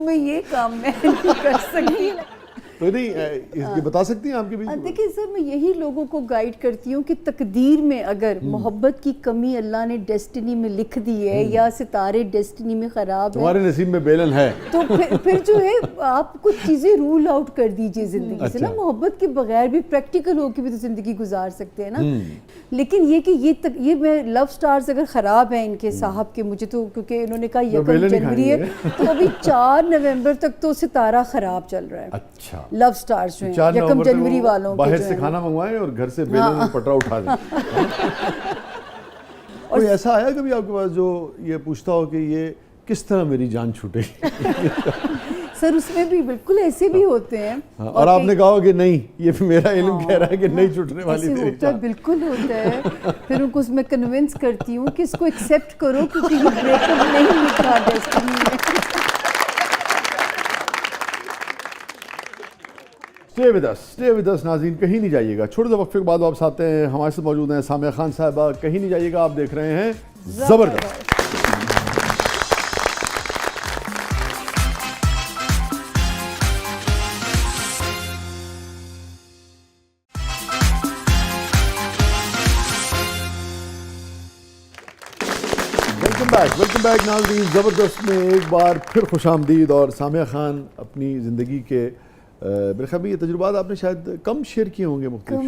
میں یہ کام میں نہیں کر سکتی. تو نہیں یہ بتا سکتی ہیں آپ کے بیچ؟ دیکھیں سر، میں یہی لوگوں کو گائیڈ کرتی ہوں کہ تقدیر میں اگر محبت کی کمی اللہ نے ڈیسٹنی میں لکھ دی ہے یا ستارے ڈیسٹنی میں خراب ہے، تمہارے نصیب میں بیلن ہے، تو پھر جو ہے آپ کچھ چیزیں رول آؤٹ کر دیجئے زندگی سے نا. محبت کے بغیر بھی پریکٹیکل ہو کے بھی تو زندگی گزار سکتے ہیں نا. لیکن یہ کہ یہ میں لو سٹارز اگر خراب ہیں ان کے صاحب کے، مجھے تو کیونکہ انہوں نے کہا 1 جنوری ہے تو ابھی 4 نومبر تک تو ستارہ خراب چل رہا ہے. اچھا، لو سٹارز جو ہیں 1 جنوری والوں باہر سے کھانا منگوائیں اور گھر سے بیلن اور پٹرا اٹھا دیں. کوئی ایسا آیا کبھی آپ کے پاس جو یہ پوچھتا ہو کہ یہ کس طرح میری جان چھوٹے گی؟ سر اس میں بھی بالکل ایسے بھی ہوتے ہیں. اور آپ نے کہا کہ نہیں، یہ میرا علم کہہ رہا ہے کہ نہیں چھوٹنے والی تیری جان. بالکل ہوتا ہے. پھر ان کو اس میں کنونس کرتی ہوں کہ اس کو ایکسیپٹ کرو کیونکہ یہ بریک اپ نہیں لکھا ڈیسٹنی میں. Stay with us ناظرین، کہیں نہیں جائیے گا. چھوٹے سے وقفے کے بعد واپس آتے ہیں. ہمارے ساتھ موجود ہیں سامیہ خان صاحبہ. کہیں نہیں جائیے گا، آپ دیکھ رہے ہیں زبردست. ویلکم بیک ناظرین. زبردست میں ایک بار پھر خوش آمدید. اور سامیہ خان اپنی زندگی کے میرے خیال میں یہ تجربات آپ نے شاید کم شیئر کیے ہوں گے مختلف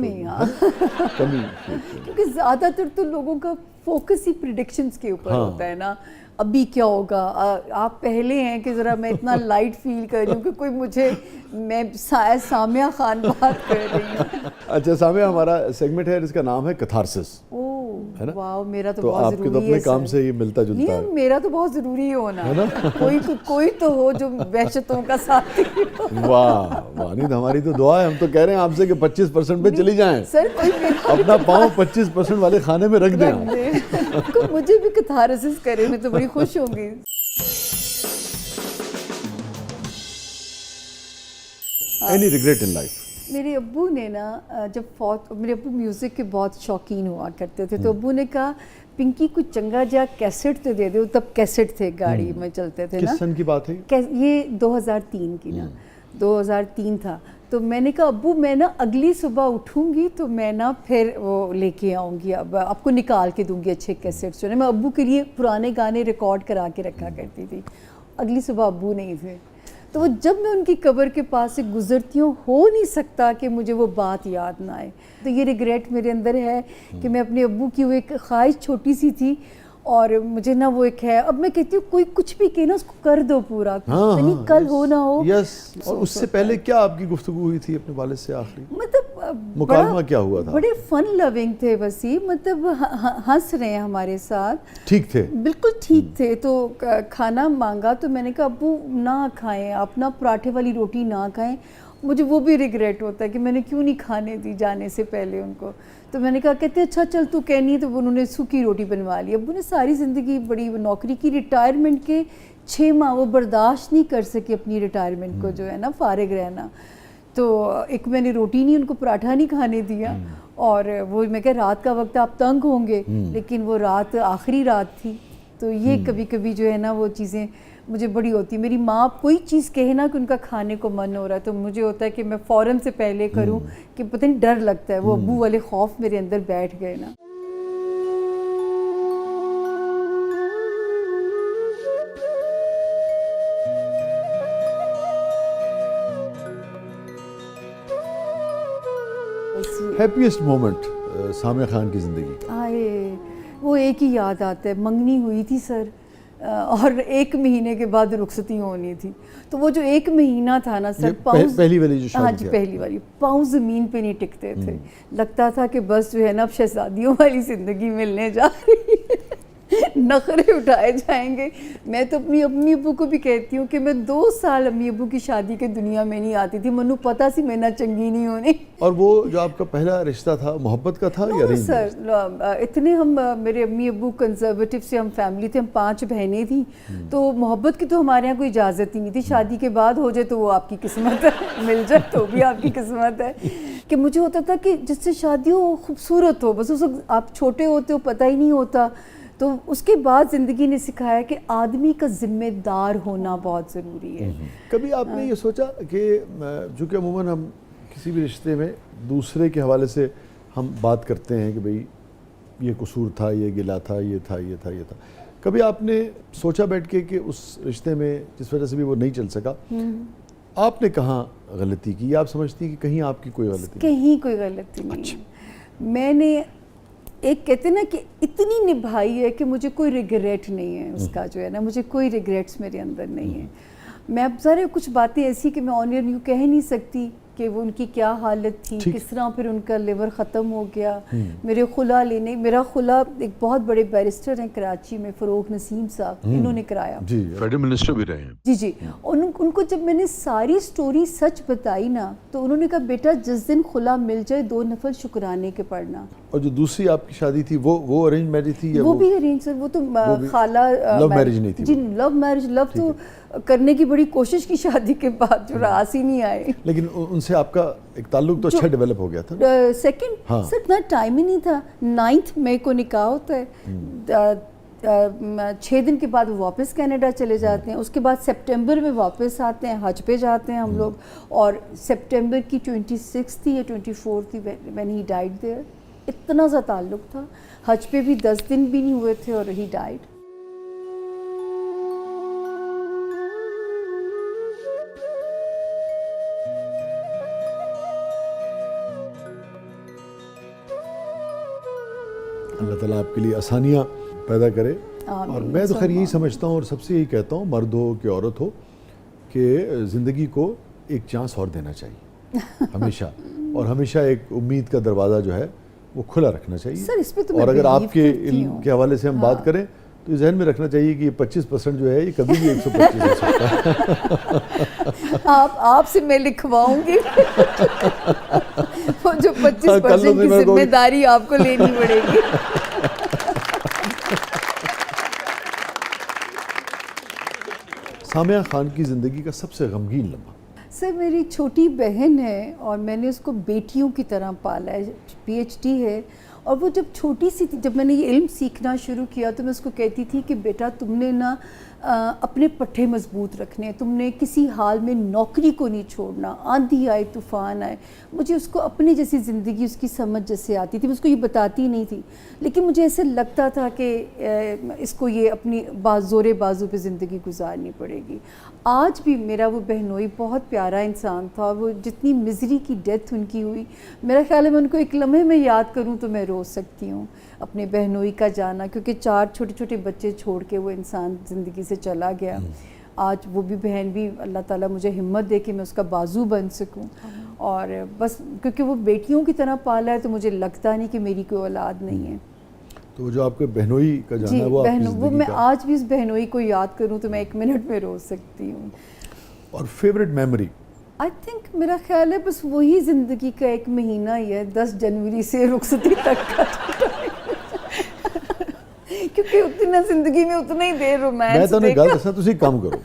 کمی کیونکہ زیادہ تر تو لوگوں کا فوکس ہی پریڈکشنز کے اوپر ہوتا ہے نا. ابھی کیا ہوگا، آپ پہلے ہیں کہ ذرا میں اتنا لائٹ فیل کر رہی ہوں کہ کوئی مجھے، میں سامیہ خان بات کر رہی ہوں. اچھا سامیہ، ہمارا سیگمنٹ ہے جس کا نام ہے کتھارسس. واو، میرا تو تو بہت آپ کے تو ضروری اپنے ہے کام سے ہی ملتا جلتا ہے. میرا تو بہت ضروری ہے ہونا. کوئی تو ہو جو وحشتوں کا ساتھ. واہ واہ، نہیں ہماری تو دعا ہے. ہم تو کہہ رہے ہیں آپ سے کہ 25% پہ چلی جائیں. سر کوئی اپنا پاؤں 25% والے کھانے میں رکھ دیں. مجھے بھی کتھارسس کرے، میں تو بڑی خوش ہوں گی. Any regret in life? میرے ابو نے نا جب میرے ابو میوزک کے بہت شوقین ہوا کرتے تھے، تو ابو نے کہا پنکی کچھ چنگا جا کیسٹ تو دے دو. تب کیسٹ تھے گاڑی میں چلتے تھے نا. کس سن کی بات ہے یہ 2003 کی نا، 2003 تھا. تو میں نے کہا ابو میں نا اگلی صبح اٹھوں گی تو میں نا پھر وہ لے کے آؤں گی، اب آپ کو نکال کے دوں گی اچھے کیسٹس جو ہے. میں ابو کے لیے پرانے گانے ریکارڈ کرا کے رکھا کرتی تھی. اگلی صبح ابو نہیں تھے. تو وہ جب میں ان کی قبر کے پاس سے گزرتی ہوں، ہو نہیں سکتا کہ مجھے وہ بات یاد نہ آئے. تو یہ ریگریٹ میرے اندر ہے کہ میں اپنے ابو کی وہ ایک خواہش چھوٹی سی تھی اور مجھے نا وہ ایک ہے. اب میں کہتی ہوں کوئی کچھ بھی کہے نا اس کو کر دو پورا، یعنی کل ہو نہ ہو. یس. اور اس سے پہلے کیا آپ کی گفتگو ہوئی تھی اپنے والد سے آخری؟ مطلب مکالمہ کیا ہوا تھا؟ بڑے فن لونگ تھے وسیع، مطلب ہنس رہے ہیں ہمارے ساتھ. ٹھیک تھے؟ بالکل ٹھیک تھے. تو کھانا مانگا تو میں نے کہا ابو نہ کھائیں، آپ نا پراٹھے والی روٹی نہ کھائیں. مجھے وہ بھی ریگریٹ ہوتا ہے کہ میں نے کیوں نہیں کھانے دی جانے سے پہلے ان کو. تو میں نے کہا کہتے اچھا چل تو کہنی ہے. تو انہوں نے سوکھی روٹی بنوا لی. ابو نے ساری زندگی بڑی نوکری کی، ریٹائرمنٹ کے 6 ماہ وہ برداشت نہیں کر سکے اپنی ریٹائرمنٹ کو جو ہے نا فارغ رہنا. تو ایک میں نے روٹی نہیں، ان کو پراٹھا نہیں کھانے دیا. اور وہ میں کہ رات کا وقت آپ تنگ ہوں گے، لیکن وہ رات آخری رات تھی. تو یہ کبھی کبھی جو ہے نا وہ چیزیں مجھے بڑی ہوتی. میری ماں کوئی چیز کہے نا کہ ان کا کھانے کو من ہو رہا ہے تو مجھے ہوتا ہے کہ میں فوراً سے پہلے کروں کہ پتہ نہیں ڈر لگتا ہے. وہ ابو والے خوف میرے اندر بیٹھ گئے نا. ہیپیسٹ مومنٹ سامیہ خان کی زندگی؟ آئے وہ ایک ہی یاد آتا ہے. منگنی ہوئی تھی سر، اور 1 مہینے کے بعد رخصتی ہونی تھی. تو وہ جو 1 مہینہ تھا نا سر، پہلی والی جو شادی، ہاں جی پہلی والی، پاؤں زمین پہ نہیں ٹکتے تھے. لگتا تھا کہ بس جو ہے نا اب شہزادیوں والی زندگی ملنے جا رہی ہے، نخرے اٹھائے جائیں گے. میں تو اپنی امی ابو کو بھی کہتی ہوں کہ میں 2 سال امی ابو کی شادی کے دنیا میں نہیں آتی تھی. منو پتا سی میں نہ چنگی نہیں ہونی. اور وہ جو آپ کا پہلا رشتہ تھا محبت کا تھا یا ارینج؟ سر اتنے ہم میرے امی ابو کنزرویٹو سے ہم فیملی تھے، ہم 5 بہنیں تھیں. تو محبت کی تو ہمارے یہاں کوئی اجازت ہی نہیں تھی. شادی کے بعد ہو جائے تو وہ آپ کی قسمت ہے، مل جائے تو بھی آپ کی قسمت ہے. کہ مجھے ہوتا تھا کہ جس سے شادی ہو خوبصورت ہو. بس اس وقت آپ چھوٹے ہوتے ہو، پتہ ہی نہیں ہوتا. تو اس کے بعد زندگی نے سکھایا کہ آدمی کا ذمہ دار ہونا بہت ضروری ہے. کبھی آپ نے یہ سوچا کہ چونکہ عموماً ہم کسی بھی رشتے میں دوسرے کے حوالے سے ہم بات کرتے ہیں کہ بھئی یہ قصور تھا, یہ گلا تھا, یہ تھا, یہ تھا, یہ تھا, کبھی آپ نے سوچا بیٹھ کے کہ اس رشتے میں جس وجہ سے بھی وہ نہیں چل سکا آپ نے کہاں غلطی کی, یا آپ سمجھتی کہ کہیں آپ کی کوئی غلطی نہیں؟ کہیں کوئی غلطی نہیں ہے. میں نے ایک کہتے ہیں نا کہ اتنی نبھائی ہے کہ مجھے کوئی ریگریٹ نہیں ہے اس کا, جو ہے نا مجھے کوئی ریگریٹس میرے اندر نہیں ہے. میں اب ذرا کچھ باتیں ایسی کہ میں آن ایئر یوں کہہ نہیں سکتی کہ وہ ان کی کیا حالت تھی, کس طرح پھر ان کا لیور ختم ہو گیا. میرے خلا لینے, میرا خلا ایک بہت بڑے بیرسٹر ہیں کراچی میں, فروغ نسیم صاحب, انہوں نے کرایا. جی, فیڈرل منسٹر بھی رہے ہیں. جی جی. ان کو جب میں نے ساری سٹوری سچ بتائی نا تو انہوں نے کہا بیٹا جس دن خلا مل جائے 2 نفل شکرانے کے پڑھنا. اور جو دوسری آپ کی شادی تھی وہ ارینج میرج تھی یا وہ بھی ارینج سر, وہ تو خالہ لو میرج نہیں تھی؟ جی لو میرج, لو تو کرنے کی بڑی کوشش کی شادی کے بعد جو راس ہی نہیں آئے. لیکن ان سے آپ کا ایک تعلق تو اچھا ڈیولپ ہو گیا تھا. سیکنڈ سر اتنا ٹائم ہی نہیں تھا. 9 مئی کو نکاح ہوتا ہے, 6 دن کے بعد وہ واپس کینیڈا چلے جاتے ہیں. اس کے بعد سپٹمبر میں واپس آتے ہیں, حج پہ جاتے ہیں ہم لوگ, اور سپٹمبر کی 26 تھی یا 24 تھی when he died there. اتنا سا تعلق تھا, حج پہ بھی 10 دن بھی نہیں ہوئے تھے اور he died. اللہ تعالیٰ آپ کے لیے آسانیاں پیدا کرے. اور میں تو خیر یہی سمجھتا ہوں اور سب سے یہی کہتا ہوں, مرد ہو کہ عورت ہو, کہ زندگی کو ایک چانس اور دینا چاہیے ہمیشہ, اور ہمیشہ ایک امید کا دروازہ جو ہے وہ کھلا رکھنا چاہیے. سر اس پہ تو اور اگر آپ کے علم کے حوالے سے ہم بات کریں تو یہ ذہن میں رکھنا چاہیے کہ یہ 25% جو ہے یہ کبھی بھی 125 ہو سکتا ہے. آپ سے میں لکھواؤں گی وہ جو 25% کی ذمہ داری آپ کو لینی پڑے گی. سامعہ خان کی زندگی کا سب سے غمگین لمحہ؟ سر میری چھوٹی بہن ہے اور میں نے اس کو بیٹیوں کی طرح پالا ہے, PhD ہے, اور وہ جب چھوٹی سی تھی, جب میں نے یہ علم سیکھنا شروع کیا تو میں اس کو کہتی تھی کہ بیٹا تم نے نا اپنے پٹھے مضبوط رکھنے, تم نے کسی حال میں نوکری کو نہیں چھوڑنا, آندھی آئے طوفان آئے. مجھے اس کو اپنی جیسی زندگی اس کی سمجھ جیسے آتی تھی, میں اس کو یہ بتاتی نہیں تھی, لیکن مجھے ایسے لگتا تھا کہ اس کو یہ اپنی زور بازو پہ زندگی گزارنی پڑے گی. آج بھی میرا وہ بہنوئی بہت پیارا انسان تھا, وہ جتنی مزری کی ڈیتھ ان کی ہوئی, میرا خیال ہے میں ان کو ایک لمحے میں یاد کروں تو میں رو سکتی ہوں اپنے بہنوئی کا جانا, کیونکہ 4 چھوٹے چھوٹے بچے چھوڑ کے وہ انسان زندگی سے چلا گیا. آج وہ بھی بہن بھی اللہ تعالیٰ مجھے ہمت دے کہ میں اس کا بازو بن سکوں, اور بس کیونکہ وہ بیٹیوں کی طرح پالا ہے تو مجھے لگتا نہیں کہ میری کوئی اولاد نہیں ہے. تو جو آپ کے بہنوئی کا جانا ہے وہ میں آج بھی اس بہنوئی کو یاد کروں تو میں 1 منٹ میں رو سکتی ہوں. اور فیوریٹ میموری؟ آئی تھنک میرا خیال ہے بس وہی زندگی کا 1 مہینہ ہی ہے, 10 جنوری سے رخصتی تک کا, کیونکہ اتنا زندگی میں اتنا ہی دیر رومانس. میں تو نہیں گل دسا, تسی کام کرو,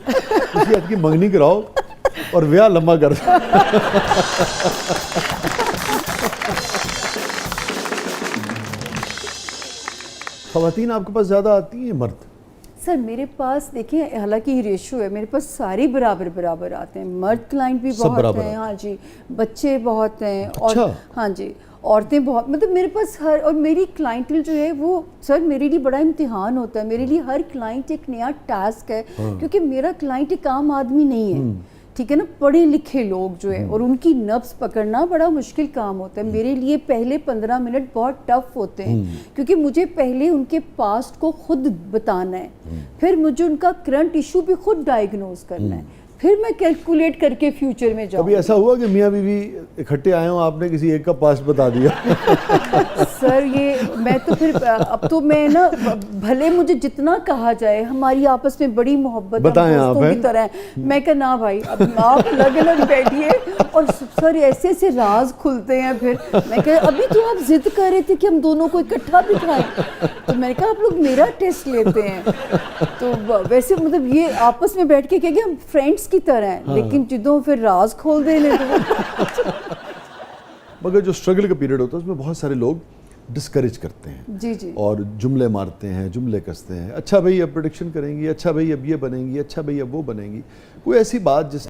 تسی اج کی منگنی کراؤ اور ویاہ لمبا کر دو. خواتین آپ کے پاس زیادہ آتی ہیں مرد؟ سر میرے پاس دیکھیں حالانکہ یہ ریشو ہے, میرے پاس سارے برابر آتے ہیں, مرد کلائنٹ بھی بہت ہیں, ہاں جی, بچے بہت ہیں, اور ہاں جی عورتیں بہت, مطلب میرے پاس ہر, اور میری کلائنٹل جو ہے وہ سر میرے لیے بڑا امتحان ہوتا ہے. میرے لیے ہر کلائنٹ ایک نیا ٹاسک ہے, کیونکہ میرا کلائنٹ ایک عام آدمی نہیں ہے, ٹھیک ہے نا, پڑھے لکھے لوگ جو ہے, اور ان کی نبض پکڑنا بڑا مشکل کام ہوتا ہے. میرے لیے پہلے 15 منٹ بہت ٹف ہوتے ہیں, کیونکہ مجھے پہلے ان کے پاسٹ کو خود بتانا ہے, پھر مجھے ان کا کرنٹ ایشو بھی خود ڈائیگنوز کرنا ہے, پھر میں کیلکولیٹ کر کے فیوچر میں جاؤں. کبھی ایسا ہوا کہ میاں بیوی اکٹھے آئے ہوں, آپ نے کسی ایک کا پاسٹ بتا دیا؟ سر یہ میں تو پھر اب تو میں نا, بھلے مجھے جتنا کہا جائے ہماری آپس میں بڑی محبت دوستوں کی طرح ہے, میں کہا نا بھائی اب آپ الگ الگ بیٹھیے, اور سر ایسے ایسے راز کھلتے ہیں. پھر میں کہا ابھی تو آپ ضد کر رہے تھے کہ ہم دونوں کو اکٹھا بٹھائیں, تو میں نے کہا آپ لوگ میرا ٹیسٹ لیتے ہیں. تو ویسے مطلب یہ آپس میں بیٹھ کے کہ ہم فرینڈس کی طرح ہیں, لیکن جدوں پھر راز کھول دینے تو. مگر جو اسٹرگل کا پیریڈ ہوتا ہے اس میں بہت سارے لوگ ڈسکریج کرتے ہیں جی جی اور جملے مارتے ہیں، جملے کستے ہیں، اچھا بھائی اب پریڈکشن کریں گی، اچھا بھائی اب یہ بنیں گی، اچھا بھائی اب وہ بنیں گی، کوئی ایسی بات جس